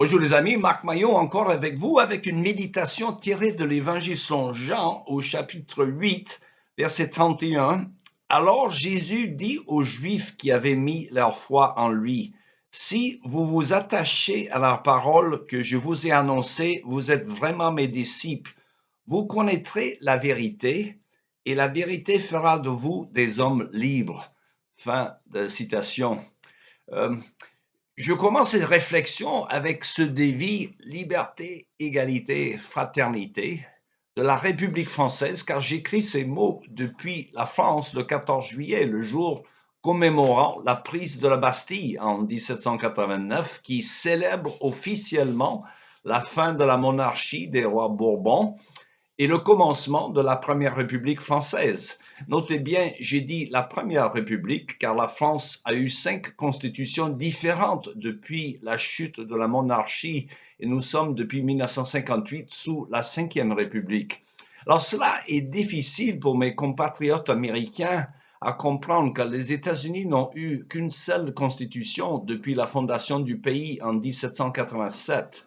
Bonjour les amis, Marc Maillot encore avec vous avec une méditation tirée de l'Évangile selon Jean au chapitre 8, verset 31. Alors Jésus dit aux Juifs qui avaient mis leur foi en lui, si vous vous attachez à la parole que je vous ai annoncée, vous êtes vraiment mes disciples. Vous connaîtrez la vérité et la vérité fera de vous des hommes libres. Fin de citation. Euh, je commence cette réflexion avec ce défi liberté, égalité, fraternité de la République française, car j'écris ces mots depuis la France le 14 juillet, le jour commémorant la prise de la Bastille en 1789, qui célèbre officiellement la fin de la monarchie des rois Bourbons et le commencement de la Première République française. Notez bien, j'ai dit la Première République, car la France a eu 5 constitutions différentes depuis la chute de la monarchie, et nous sommes depuis 1958 sous la Cinquième République. Alors cela est difficile pour mes compatriotes américains à comprendre que les États-Unis n'ont eu qu'une seule constitution depuis la fondation du pays en 1787.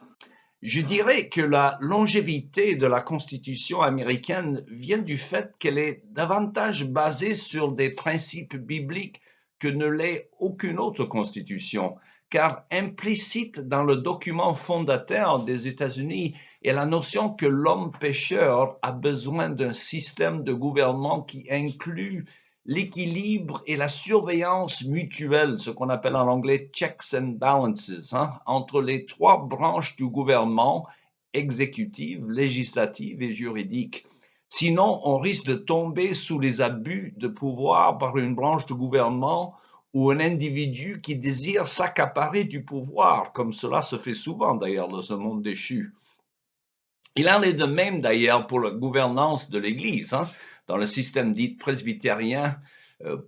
Je dirais que la longévité de la Constitution américaine vient du fait qu'elle est davantage basée sur des principes bibliques que ne l'est aucune autre constitution, car implicite dans le document fondateur des États-Unis est la notion que l'homme pécheur a besoin d'un système de gouvernement qui inclut l'équilibre et la surveillance mutuelle, ce qu'on appelle en anglais checks and balances, entre les 3 branches du gouvernement, exécutive, législative et juridique. Sinon, on risque de tomber sous les abus de pouvoir par une branche du gouvernement ou un individu qui désire s'accaparer du pouvoir, comme cela se fait souvent d'ailleurs dans ce monde déchu. Il en est de même d'ailleurs pour la gouvernance de l'Église. Dans le système dit presbytérien,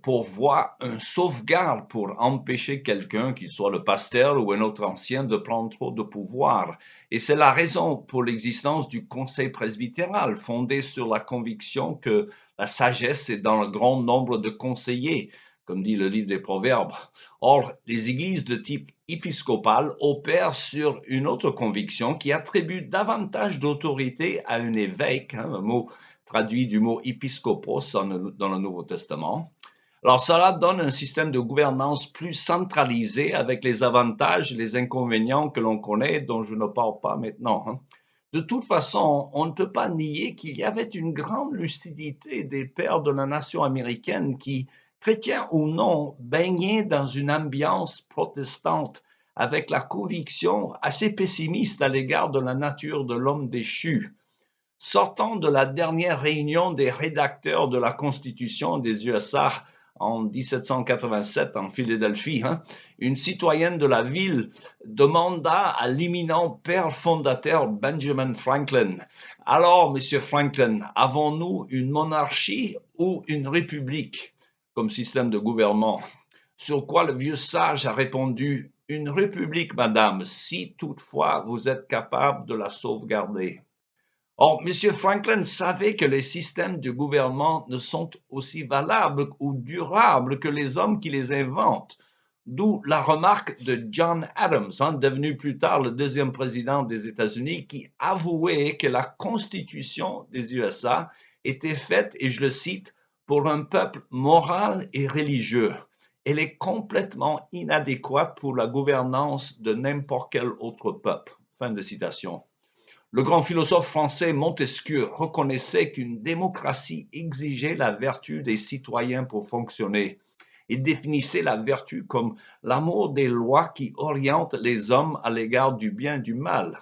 pourvoit un sauvegarde pour empêcher quelqu'un, qu'il soit le pasteur ou un autre ancien, de prendre trop de pouvoir. Et c'est la raison pour l'existence du conseil presbytéral, fondé sur la conviction que la sagesse est dans le grand nombre de conseillers, comme dit le livre des Proverbes. Or, les églises de type épiscopal opèrent sur une autre conviction qui attribue davantage d'autorité à un évêque, un mot traduit du mot épiscopos dans le Nouveau Testament. Alors, cela donne un système de gouvernance plus centralisé avec les avantages et les inconvénients que l'on connaît, dont je ne parle pas maintenant. De toute façon, on ne peut pas nier qu'il y avait une grande lucidité des pères de la nation américaine qui, chrétiens ou non, baignaient dans une ambiance protestante avec la conviction assez pessimiste à l'égard de la nature de l'homme déchu. Sortant de la dernière réunion des rédacteurs de la Constitution des USA en 1787 en Philadelphie, une citoyenne de la ville demanda à l'imminent père fondateur Benjamin Franklin, alors, Monsieur Franklin, avons-nous une monarchie ou une république comme système de gouvernement? Sur quoi le vieux sage a répondu, une république, madame, si toutefois vous êtes capable de la sauvegarder. Or, M. Franklin savait que les systèmes de gouvernement ne sont aussi valables ou durables que les hommes qui les inventent, d'où la remarque de John Adams, devenu plus tard le deuxième président des États-Unis, qui avouait que la Constitution des USA était faite, et je le cite, pour un peuple moral et religieux. Elle est complètement inadéquate pour la gouvernance de n'importe quel autre peuple. Fin de citation. Le grand philosophe français Montesquieu reconnaissait qu'une démocratie exigeait la vertu des citoyens pour fonctionner. Il définissait la vertu comme l'amour des lois qui orientent les hommes à l'égard du bien et du mal.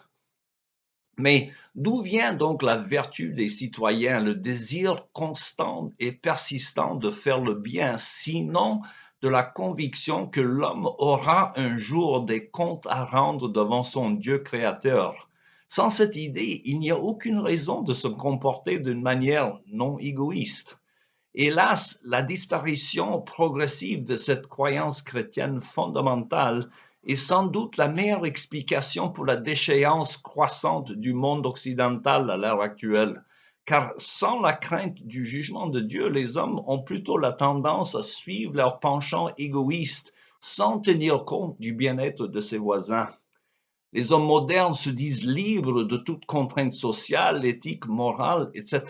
Mais d'où vient donc la vertu des citoyens, le désir constant et persistant de faire le bien, sinon de la conviction que l'homme aura un jour des comptes à rendre devant son Dieu créateur? Sans cette idée, il n'y a aucune raison de se comporter d'une manière non égoïste. Hélas, la disparition progressive de cette croyance chrétienne fondamentale est sans doute la meilleure explication pour la déchéance croissante du monde occidental à l'heure actuelle. Car sans la crainte du jugement de Dieu, les hommes ont plutôt la tendance à suivre leur penchant égoïste sans tenir compte du bien-être de ses voisins. Les hommes modernes se disent libres de toute contrainte sociale, éthique, morale, etc.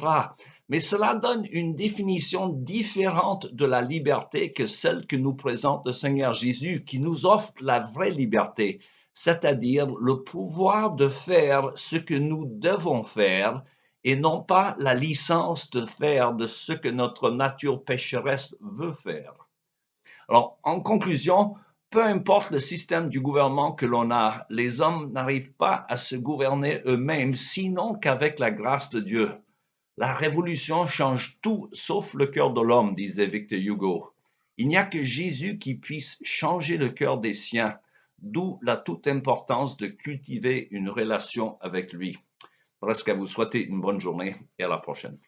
Mais cela donne une définition différente de la liberté que celle que nous présente le Seigneur Jésus, qui nous offre la vraie liberté, c'est-à-dire le pouvoir de faire ce que nous devons faire et non pas la licence de faire de ce que notre nature pécheresse veut faire. Alors, en conclusion, peu importe le système du gouvernement que l'on a, les hommes n'arrivent pas à se gouverner eux-mêmes, sinon qu'avec la grâce de Dieu. La révolution change tout sauf le cœur de l'homme, disait Victor Hugo. Il n'y a que Jésus qui puisse changer le cœur des siens, d'où la toute importance de cultiver une relation avec lui. Il reste qu'à vous souhaiter une bonne journée et à la prochaine.